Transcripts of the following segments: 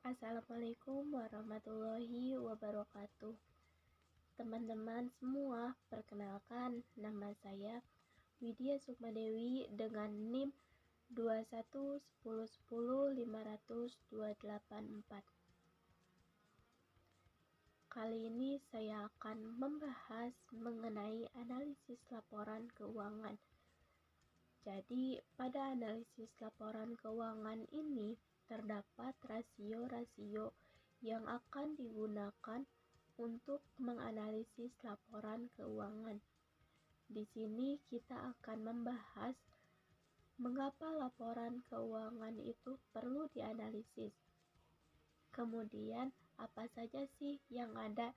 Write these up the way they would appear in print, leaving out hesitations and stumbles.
Assalamualaikum warahmatullahi wabarakatuh. Teman-teman semua, perkenalkan nama saya Widya Sukmadewi dengan NIM 21101050284. Kali ini saya akan membahas mengenai analisis laporan keuangan. Jadi, pada analisis laporan keuangan ini terdapat rasio-rasio yang akan digunakan untuk menganalisis laporan keuangan. Di sini kita akan membahas mengapa laporan keuangan itu perlu dianalisis. Kemudian, apa saja sih yang ada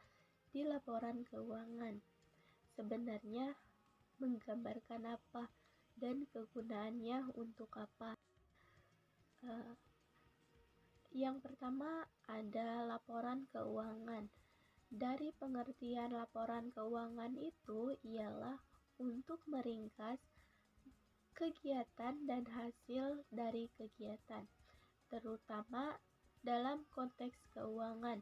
di laporan keuangan? Sebenarnya menggambarkan apa dan kegunaannya untuk apa? Yang pertama ada laporan keuangan. Dari pengertian laporan keuangan itu ialah untuk meringkas kegiatan dan hasil dari kegiatan, terutama dalam konteks keuangan.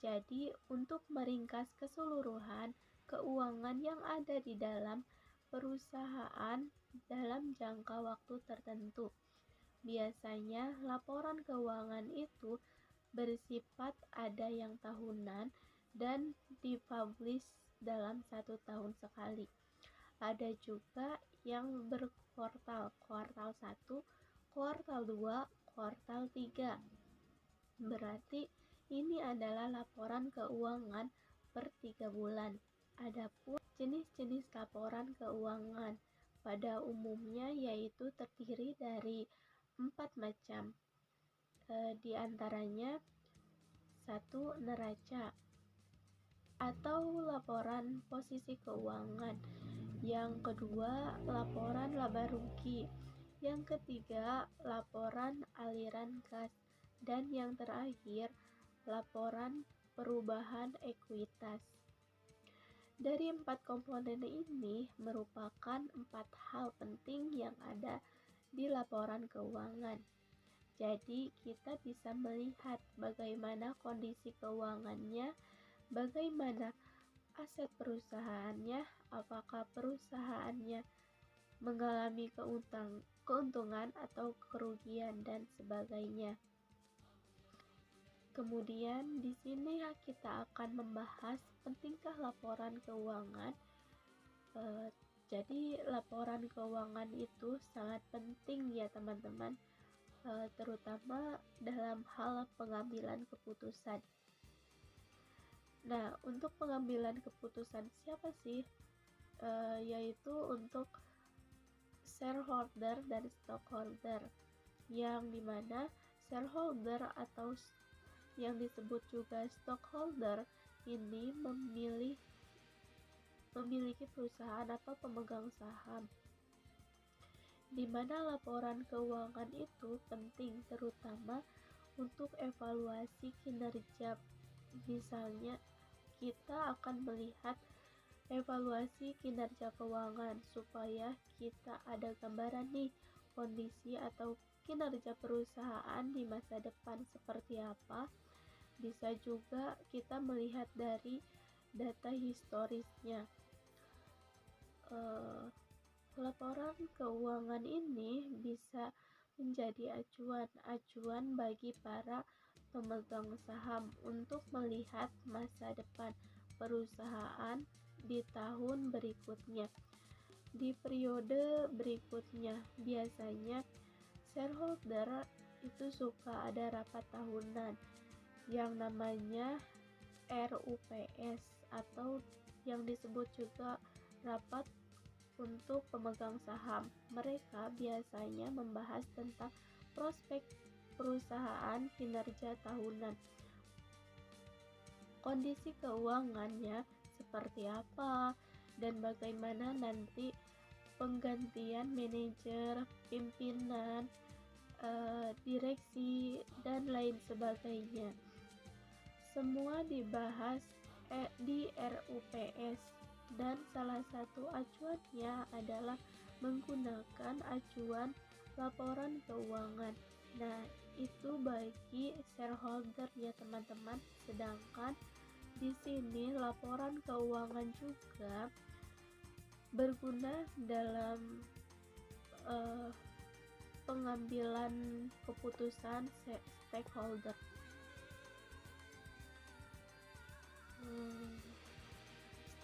Jadi, untuk meringkas keseluruhan keuangan yang ada di dalam perusahaan dalam jangka waktu tertentu. Biasanya laporan keuangan itu bersifat ada yang tahunan dan dipublish dalam 1 tahun sekali. Ada juga yang berkuartal, kuartal 1, kuartal 2, kuartal 3. Berarti ini adalah laporan keuangan per 3 bulan. Adapun jenis-jenis laporan keuangan pada umumnya yaitu terdiri dari 4 macam. Di antaranya 1. Neraca atau laporan posisi keuangan. Yang kedua, laporan laba rugi. Yang ketiga, laporan aliran kas. Dan yang terakhir, laporan perubahan ekuitas. Dari 4 komponen ini merupakan 4 hal penting yang ada di laporan keuangan. Jadi kita bisa melihat bagaimana kondisi keuangannya, bagaimana aset perusahaannya, apakah perusahaannya mengalami keuntungan atau kerugian dan sebagainya. Kemudian di sini kita akan membahas pentingkah laporan keuangan. Jadi laporan keuangan itu sangat penting ya teman-teman, terutama dalam hal pengambilan keputusan. Nah, untuk pengambilan keputusan siapa sih? Yaitu untuk shareholder dan stockholder, yang dimana shareholder atau yang disebut juga stockholder ini memiliki perusahaan atau pemegang saham, di mana laporan keuangan itu penting terutama untuk evaluasi kinerja. Misalnya kita akan melihat evaluasi kinerja keuangan supaya kita ada gambaran nih kondisi atau kinerja perusahaan di masa depan seperti apa. Bisa juga kita melihat dari data historisnya. Laporan keuangan ini bisa menjadi acuan bagi para pemegang saham untuk melihat masa depan perusahaan di tahun berikutnya. Di periode berikutnya, biasanya shareholder itu suka ada rapat tahunan yang namanya RUPS atau yang disebut juga rapat untuk pemegang saham. Mereka biasanya membahas tentang prospek perusahaan, kinerja tahunan, kondisi keuangannya seperti apa, dan bagaimana nanti penggantian manajer, pimpinan, direksi, dan lain sebagainya. Semua dibahas di RUPS, dan salah satu acuannya adalah menggunakan acuan laporan keuangan, Nah, itu bagi shareholder ya teman-teman. Sedangkan di sini laporan keuangan juga berguna dalam eh, pengambilan keputusan stakeholder. Hmm,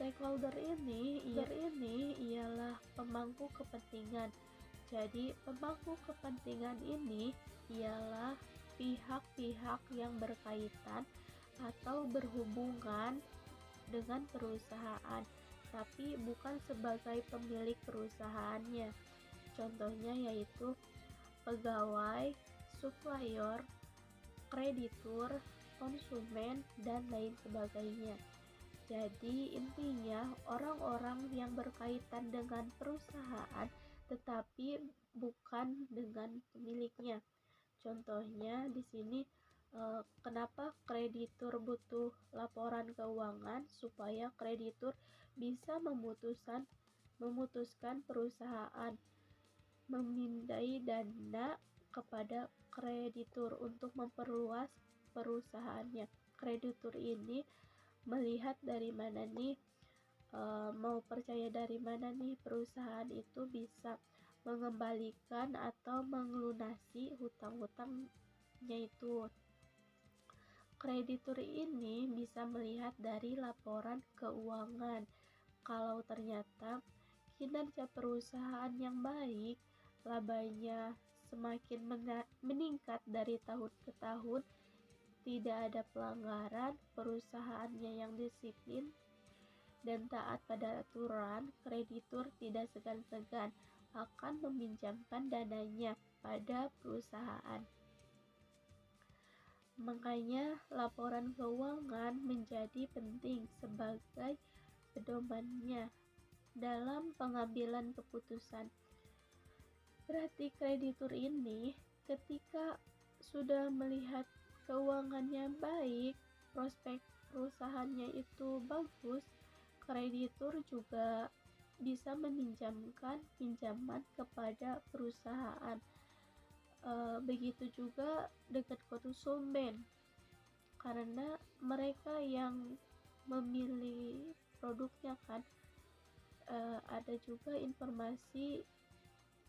Stakeholder ini ialah pemangku kepentingan. Jadi, pemangku kepentingan ini ialah pihak-pihak yang berkaitan atau berhubungan dengan perusahaan, tapi bukan sebagai pemilik perusahaannya. Contohnya yaitu pegawai, supplier, kreditur, konsumen, dan lain sebagainya. Jadi intinya orang-orang yang berkaitan dengan perusahaan tetapi bukan dengan pemiliknya. Contohnya di sini kenapa kreditur butuh laporan keuangan supaya kreditur bisa memutuskan perusahaan memindai dana kepada kreditur untuk memperluas perusahaannya. Kreditur ini melihat dari mana nih, mau percaya dari mana nih perusahaan itu bisa mengembalikan atau melunasi hutang-hutangnya itu. Kreditur ini bisa melihat dari laporan keuangan. Kalau ternyata kinerja perusahaan yang baik, labanya semakin meningkat dari tahun ke tahun, tidak ada pelanggaran, perusahaannya yang disiplin dan taat pada aturan, kreditur tidak segan-segan akan meminjamkan dananya pada perusahaan. Makanya laporan keuangan menjadi penting sebagai pedomannya dalam pengambilan keputusan. Berarti kreditur ini ketika sudah melihat keuangannya baik, prospek perusahaannya itu bagus, kreditur juga bisa meminjamkan pinjaman kepada perusahaan. Begitu juga dengan konsumen, karena mereka yang memilih produknya kan. Ada juga informasi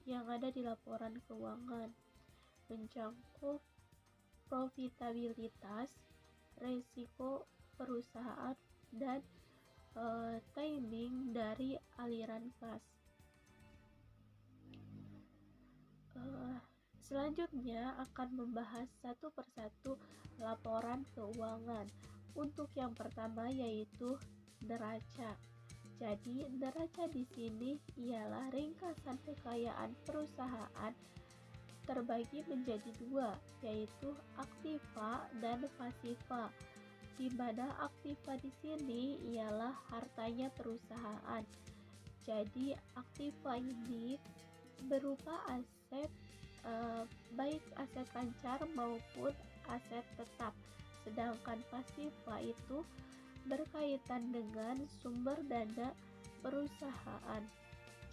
yang ada di laporan keuangan mencangkup profitabilitas, resiko perusahaan, dan timing dari aliran kas. Selanjutnya akan membahas satu persatu laporan keuangan. Untuk yang pertama yaitu neraca. Jadi neraca di sini ialah ringkasan kekayaan perusahaan terbagi menjadi dua, yaitu aktiva dan pasiva. Di mana aktiva di sini ialah hartanya perusahaan. Jadi aktiva ini berupa aset, baik aset lancar maupun aset tetap. Sedangkan pasiva itu berkaitan dengan sumber dana perusahaan.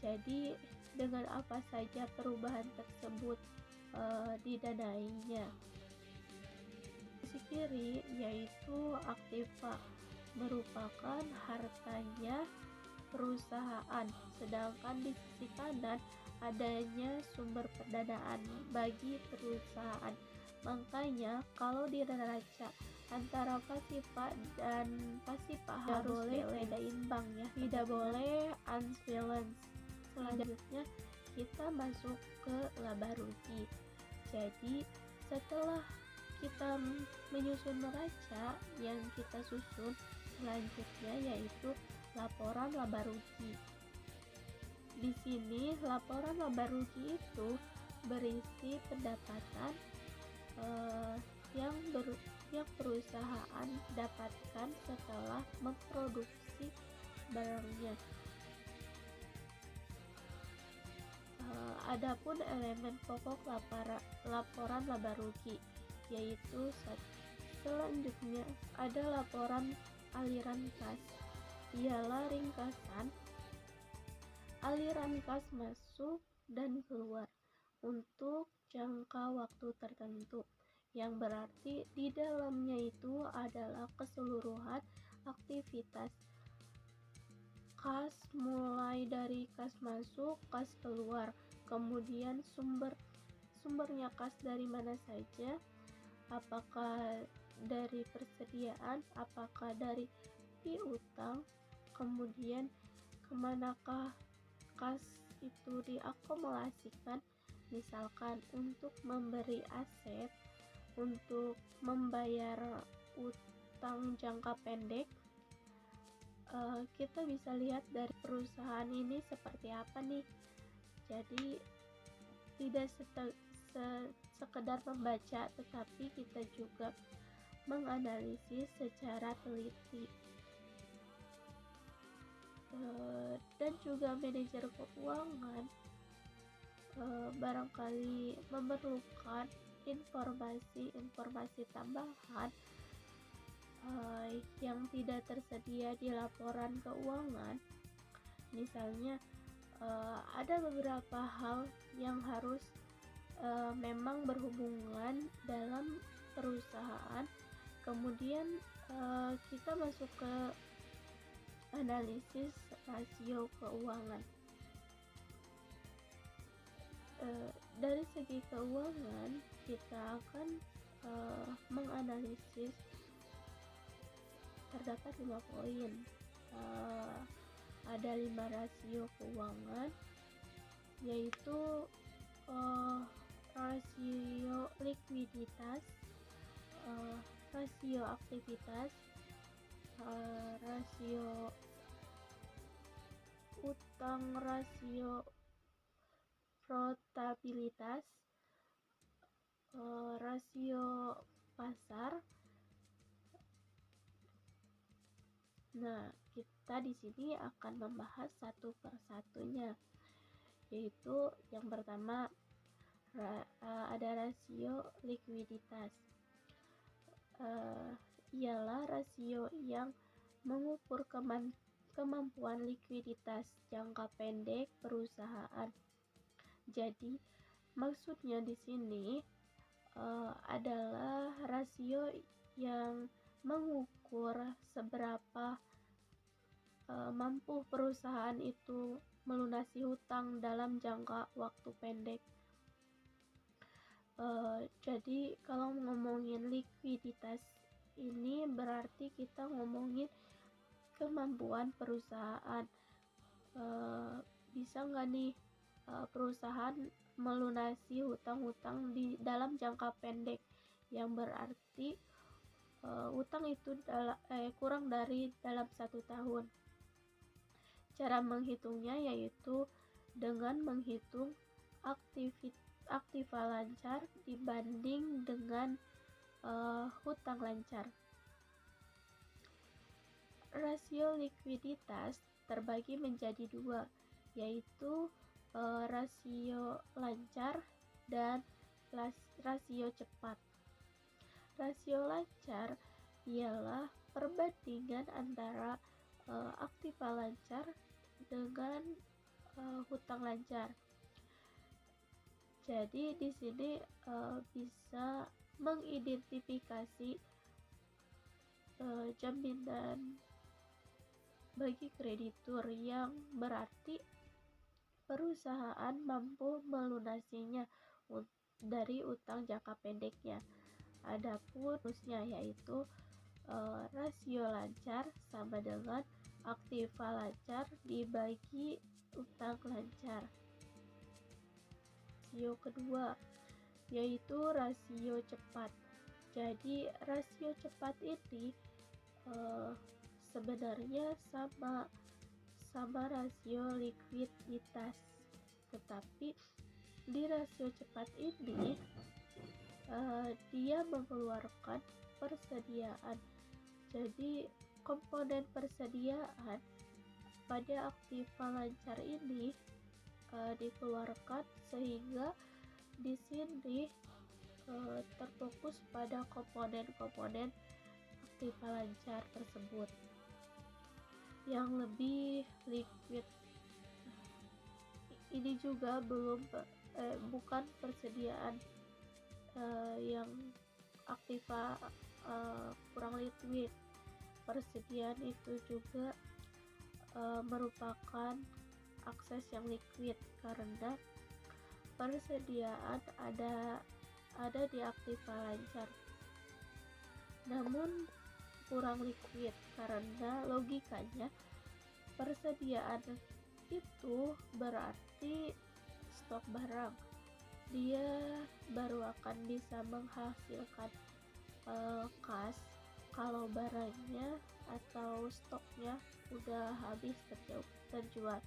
Jadi dengan apa saja perubahan tersebut didanainya. Sisi kiri yaitu aktiva merupakan hartanya perusahaan, sedangkan di sisi kanan adanya sumber pendanaan bagi perusahaan. Makanya kalau di neraca antara pasiva dan pasiva harus boleh beda imbang ya, tidak boleh unbalance. Selanjutnya kita masuk ke laba rugi. Jadi setelah kita menyusun neraca, yang kita susun selanjutnya yaitu laporan laba rugi. Di sini laporan laba rugi itu berisi pendapatan yang perusahaan dapatkan setelah memproduksi barangnya. Adapun elemen pokok laporan laba rugi yaitu selanjutnya ada laporan aliran kas. Ialah ringkasan aliran kas masuk dan keluar. untuk jangka waktu tertentu, yang berarti di dalamnya itu adalah keseluruhan aktivitas kas, mulai dari kas masuk, kas keluar, kemudian sumbernya kas dari mana saja, apakah dari persediaan, apakah dari piutang, kemudian kemanakah kas itu diakumulasikan, misalkan untuk memberi aset, untuk membayar utang jangka pendek. Kita bisa lihat dari perusahaan ini seperti apa nih. Jadi tidak sekedar membaca, tetapi kita juga menganalisis secara teliti. Dan juga manajer keuangan barangkali memerlukan informasi tambahan yang tidak tersedia di laporan keuangan. Misalnya ada beberapa hal yang harus memang berhubungan dalam perusahaan. Kemudian kita masuk ke analisis rasio keuangan. Dari segi keuangan kita akan menganalisis, terdapat 5 poin. Ada 5 rasio keuangan, yaitu rasio likuiditas, rasio aktivitas, rasio utang, rasio rotabilitas, rasio pasar. Nah, kita di sini akan membahas satu persatunya, yaitu yang pertama ada rasio likuiditas. Ialah rasio yang mengukur kemampuan likuiditas jangka pendek perusahaan. Jadi maksudnya di sini adalah rasio yang mengukur seberapa mampu perusahaan itu melunasi hutang dalam jangka waktu pendek. Jadi kalau ngomongin likuiditas ini berarti kita ngomongin kemampuan perusahaan. Bisa nggak nih perusahaan melunasi hutang-hutang di dalam jangka pendek, yang berarti utang itu kurang dari dalam 1 tahun. Cara menghitungnya yaitu dengan menghitung aktiva lancar dibanding dengan hutang lancar. Rasio likuiditas terbagi menjadi 2, yaitu rasio lancar dan rasio cepat. Rasio lancar ialah perbandingan antara aktiva lancar dengan hutang lancar. Jadi di sini bisa mengidentifikasi jaminan bagi kreditur, yang berarti perusahaan mampu melunasinya dari utang jangka pendeknya. Adapun bonusnya yaitu rasio lancar sama dengan aktiva lancar dibagi utang lancar. Rasio kedua yaitu rasio cepat. Jadi rasio cepat ini sebenarnya sama rasio likuiditas, tetapi di rasio cepat ini dia mengeluarkan persediaan. Jadi komponen persediaan pada aktiva lancar ini dikeluarkan, sehingga di sini terfokus pada komponen-komponen aktiva lancar tersebut yang lebih liquid. Ini juga bukan persediaan yang aktiva kurang liquid. Persediaan itu juga merupakan akses yang liquid karena persediaan ada di aktiva lancar, namun kurang liquid karena logikanya persediaan itu berarti stok barang. Dia baru akan bisa menghasilkan kas kalau barangnya atau stoknya udah habis terjual.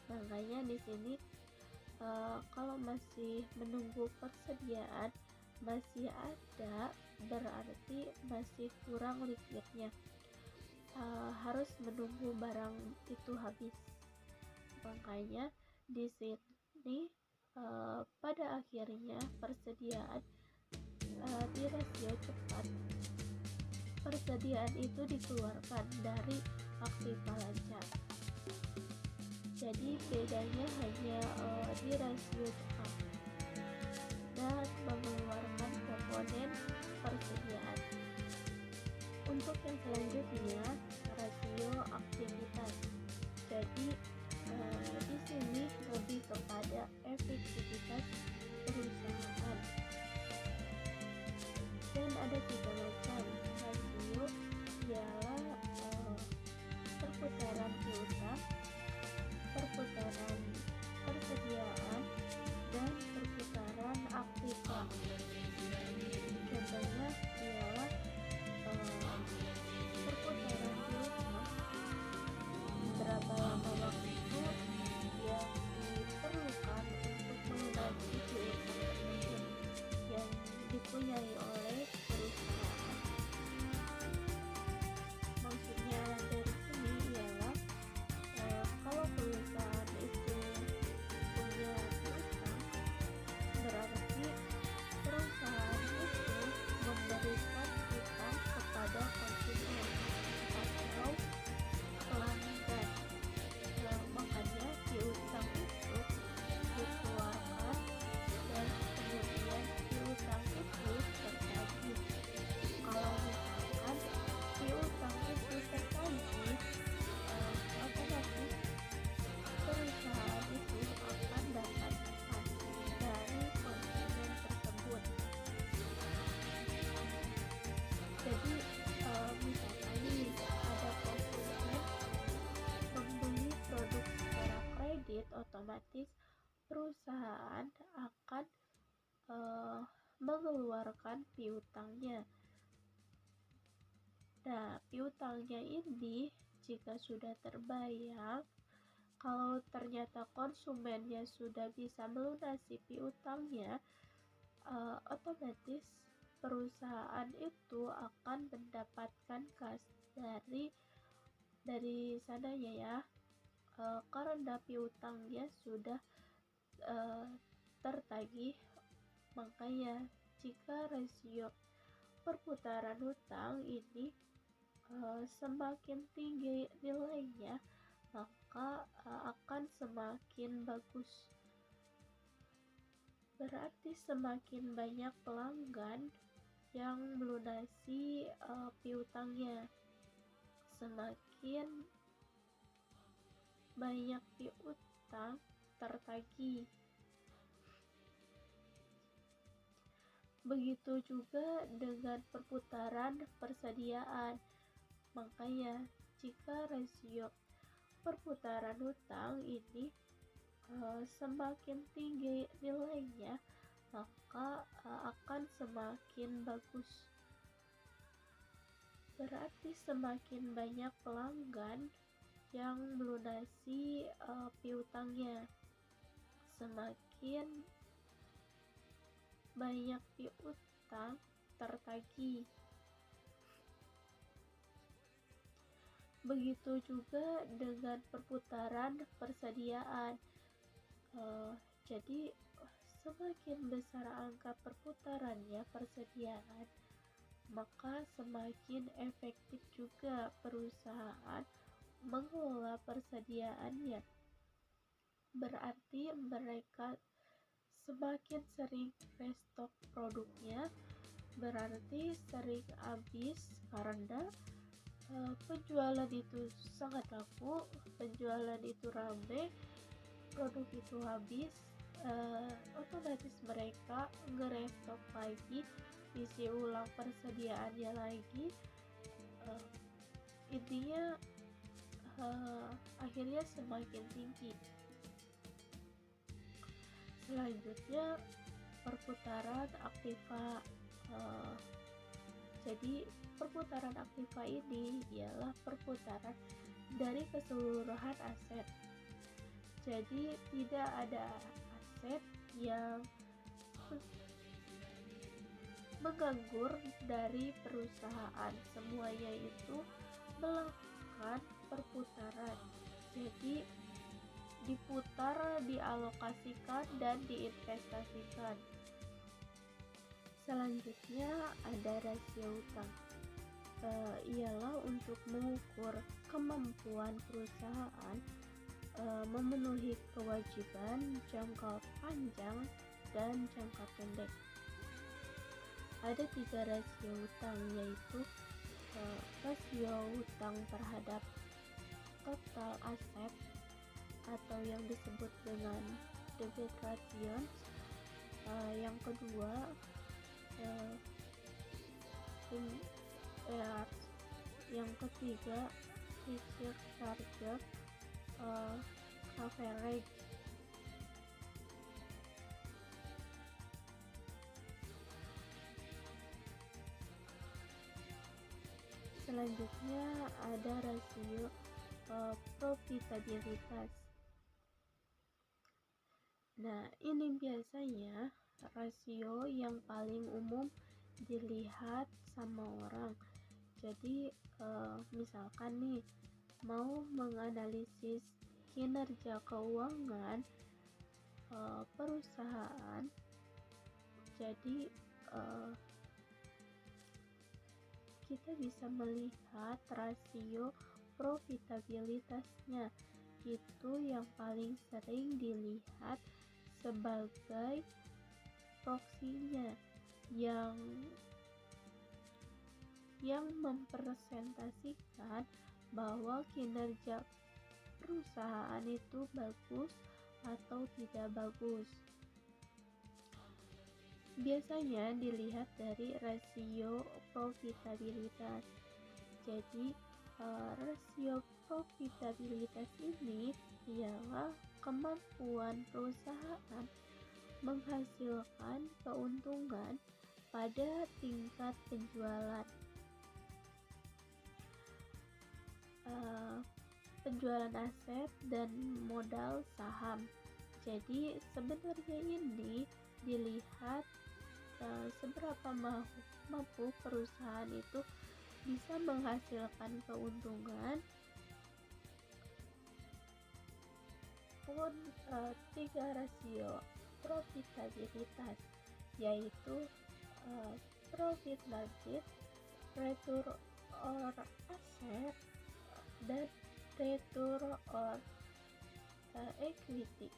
Makanya di sini kalau masih menunggu persediaan masih ada, berarti masih kurang liquidnya. Harus menunggu barang itu habis. Makanya di sini pada akhirnya persediaan di rasio cepat. Persediaan itu dikeluarkan dari aktiva lancar. Jadi bedanya hanya di rasio cepat dan mengeluarkan komponen persediaan. Untuk yang selanjutnya, rasio aktivitas. Jadi di sini lebih kepada efektivitas perusahaan. Dan ada 3 macam rasio, ialah perputaran piutang, perputaran persediaan, dan perputaran aktiva. Contohnya ialah perputaran piutang, berapa lama waktu yang diperlukan untuk melunasi piutang tersebut yang dipunyai oleh perusahaan. Maksudnya dari sini ialah kalau perusahaan itu punya piutang, berarti perusahaan itu memberikan piutang kepada konsumen atau pelanggan. Makanya piutang itu dikeluarkan dan kemudian piutang itu tertagih. Kalau misalkan piutang itu tertagih, otomatis perusahaan itu akan dapat kas dari konsumen tersebut. Jadi misalkan nih ada konsumen membeli produk secara kredit, otomatis perusahaan akan mengeluarkan piutangnya. Nah, piutangnya ini jika sudah terbayar, kalau ternyata konsumennya sudah bisa melunasi piutangnya, otomatis perusahaan itu akan mendapatkan kas dari sananya ya, karena piutangnya sudah tertagih. Makanya jika rasio perputaran hutang ini semakin tinggi nilainya, maka akan semakin bagus. Berarti semakin banyak pelanggan yang melunasi piutangnya, semakin banyak piutang tertagih. Begitu juga dengan perputaran persediaan. Makanya jika rasio perputaran hutang ini semakin tinggi nilainya, maka akan semakin bagus. Berarti semakin banyak pelanggan yang melunasi piutangnya, semakin banyak piutang tertagih. Begitu juga dengan perputaran persediaan. Jadi semakin besar angka perputarannya persediaan, maka semakin efektif juga perusahaan mengelola persediaannya. berarti mereka semakin sering restock produknya, berarti sering habis karena penjualan itu sangat laku, penjualan itu rame, produk itu habis, otomatis mereka ngerestock lagi, isi ulang persediaannya lagi. uh, Intinya akhirnya semakin tinggi. Selanjutnya perputaran aktiva. uh, jadi perputaran aktiva ini ialah perputaran dari keseluruhan aset. Jadi tidak ada aset yang menganggur dari perusahaan, semuanya itu melakukan perputaran. Jadi diputar, dialokasikan, dan diinvestasikan. Selanjutnya ada rasio utang. Ialah untuk mengukur kemampuan perusahaan memenuhi kewajiban jangka panjang dan jangka pendek. Ada 3 rasio utang, yaitu rasio utang terhadap total aset atau yang disebut dengan debit ratio. Yang kedua yang ketiga fixed charge coverage. Selanjutnya ada rasio profitabilitas. Nah, ini biasanya rasio yang paling umum dilihat sama orang. Jadi misalkan nih mau menganalisis kinerja keuangan perusahaan, jadi kita bisa melihat rasio profitabilitasnya. Itu yang paling sering dilihat sebagai proksinya, yang mempresentasikan bahwa kinerja perusahaan itu bagus atau tidak bagus. Biasanya dilihat dari rasio profitabilitas. Jadi rasio profitabilitas ini ialah kemampuan perusahaan menghasilkan keuntungan pada tingkat penjualan. Penjualan aset dan modal saham. Jadi sebenarnya ini dilihat seberapa mampu perusahaan itu bisa menghasilkan keuntungan. Pun 3 rasio profitabilitas, yaitu profit margin, return on asset, dan return on equity.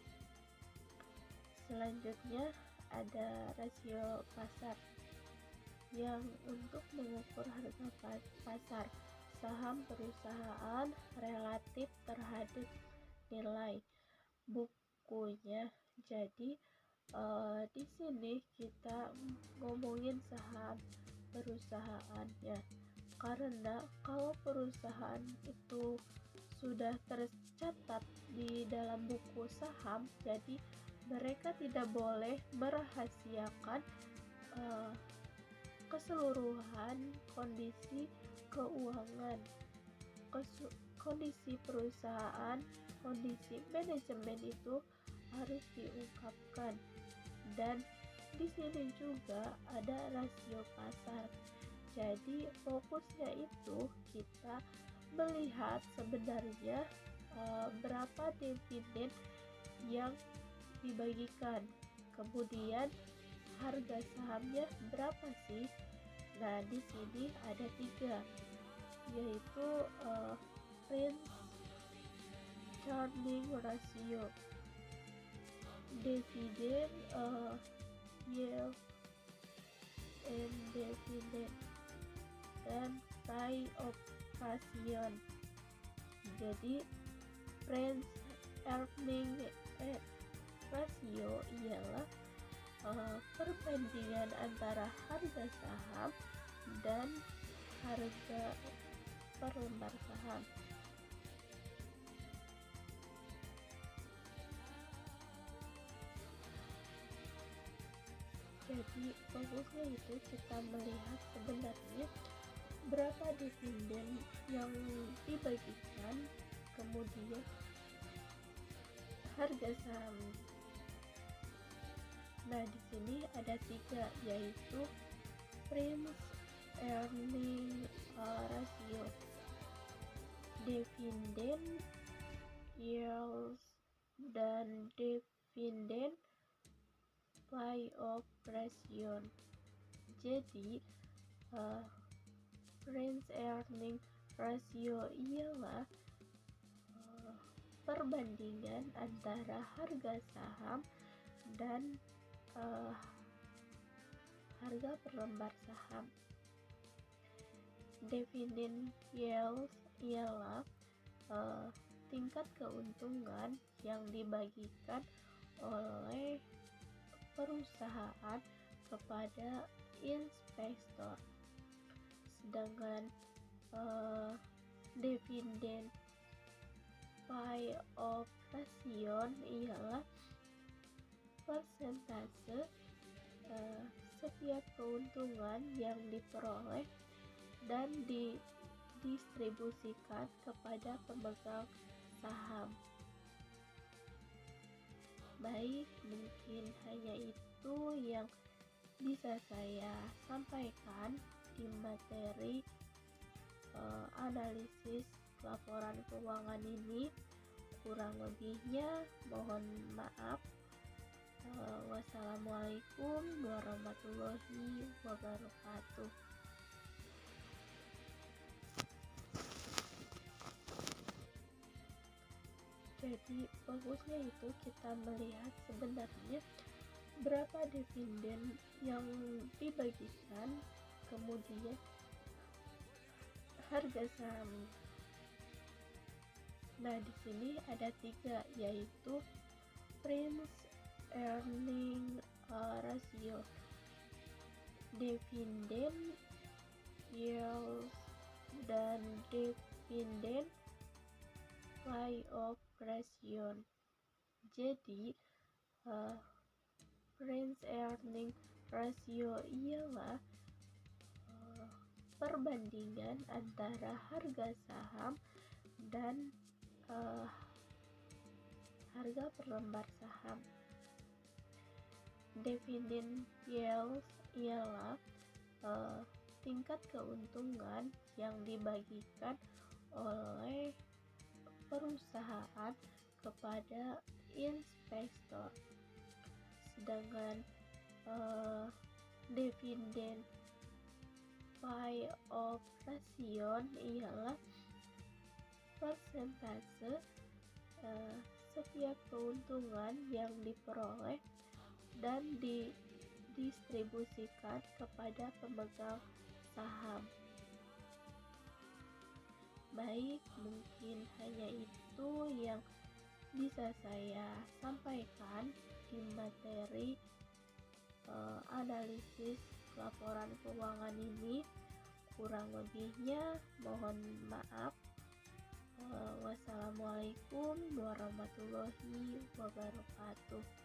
Selanjutnya ada rasio pasar, yang untuk mengukur harga pasar saham perusahaan relatif terhadap nilai bukunya. Jadi di sini kita ngomongin saham perusahaannya, karena kalau perusahaan itu sudah tercatat di dalam buku saham, jadi mereka tidak boleh merahasiakan keseluruhan kondisi keuangan, kondisi perusahaan, kondisi manajemen itu harus diungkapkan. Dan di sini juga ada rasio pasar. Jadi fokusnya itu kita melihat sebenarnya berapa dividen yang dibagikan, kemudian harga sahamnya berapa sih. Nah, di sini ada 3, yaitu Prince Charming Ratio. dividen, yield and dividend, dan pay operation. Jadi French earning ratio ialah perbandingan antara harga saham dan harga per lembar saham. Jadi fokusnya itu kita melihat sebenarnya berapa dividen yang dibagikan, kemudian harga saham. Nah, di sini ada 3, yaitu French earning ratio, dividend yield, dan dividend pay operation. Jadi French earning ratio ialah perbandingan antara harga saham dan harga per lembar saham. Dividend yield ialah tingkat keuntungan yang dibagikan oleh perusahaan kepada investor. Sedangkan dividend pay operation ialah persentase setiap keuntungan yang diperoleh dan didistribusikan kepada pemegang saham. Baik, mungkin hanya itu yang bisa saya sampaikan di materi analisis laporan keuangan ini. Kurang lebihnya mohon maaf. Wassalamualaikum warahmatullahi wabarakatuh. Jadi fokusnya itu kita melihat sebenarnya berapa dividen yang dibagikan, kemudian harga saham. Nah, di sini ada 3, yaitu French earning ratio, dividend yield, dan dividend pay operation. Jadi French earning ratio ialah perbandingan antara harga saham dan harga per lembar saham. Dividend yield ialah tingkat keuntungan yang dibagikan oleh perusahaan kepada investor. Sedangkan dividend pay operation ialah persentase setiap keuntungan yang diperoleh dan didistribusikan kepada pemegang saham. Baik, mungkin hanya itu yang bisa saya sampaikan di materi analisis laporan keuangan ini. Kurang lebihnya mohon maaf. Wassalamualaikum warahmatullahi wabarakatuh.